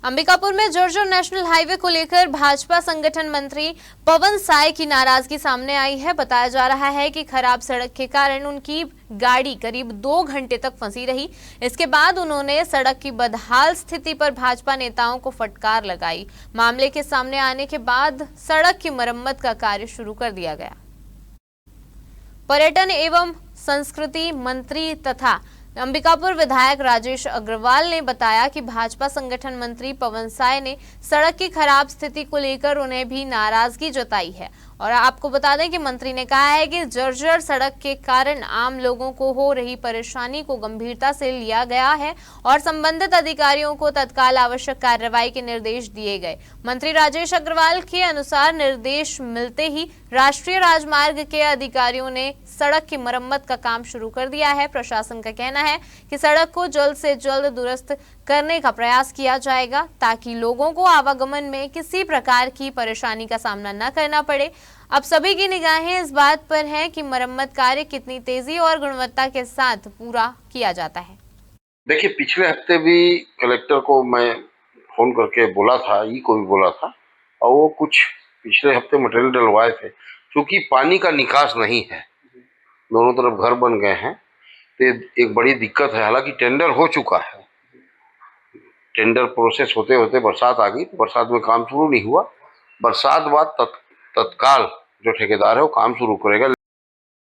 अंबिकापुर में जर्जर national highway को लेकर भाजपा संगठन मंत्री पवन साय की नाराजगी सामने आई है। बताया जा रहा है कि खराब सड़क के कारण उनकी गाड़ी करीब 2 घंटे तक फंसी रही। इसके बाद उन्होंने सड़क की बदहाल स्थिति पर भाजपा नेताओं को फटकार लगाई। मामले के सामने आने के बाद सड़क की मरम्मत का कार्य शुरू कर दिया गया। पर्यटन एवं संस्कृति मंत्री तथा अंबिकापुर विधायक राजेश अग्रवाल ने बताया कि भाजपा संगठन मंत्री पवन साय ने सड़क की खराब स्थिति को लेकर उन्हें भी नाराजगी जताई है। और आपको बता दें कि मंत्री ने कहा है कि जर्जर सड़क के कारण आम लोगों को हो रही परेशानी को गंभीरता से लिया गया है और संबंधित अधिकारियों को तत्काल आवश्यक कार्रवाई के निर्देश दिए गए। मंत्री राजेश अग्रवाल के अनुसार निर्देश मिलते ही राष्ट्रीय राजमार्ग के अधिकारियों ने सड़क की मरम्मत का काम शुरू कर दिया है। प्रशासन का कहना है कि सड़क को जल्द से जल्द दुरुस्त करने का प्रयास किया जाएगा ताकि लोगों को आवागमन में किसी प्रकार की परेशानी का सामना न करना पड़े। अब सभी की निगाहें इस बात पर हैं कि मरम्मत कार्य कितनी तेजी और गुणवत्ता के साथ पूरा किया जाता है। देखिए, पिछले हफ्ते भी कलेक्टर को मैं फोन करके बोला था, ई को भी बोला था, और वो कुछ पिछले हफ्ते मटेरियल डलवाए थे। क्योंकि पानी का निकास नहीं है, दोनों तरफ घर बन गए हैं, तो एक बड़ी दिक्कत है। हालांकि टेंडर हो चुका है, टेंडर प्रोसेस होते होते बरसात आ गई, तो बरसात में काम शुरू नहीं हुआ। बरसात बाद तत्काल जो ठेकेदार है वो काम शुरू करेगा।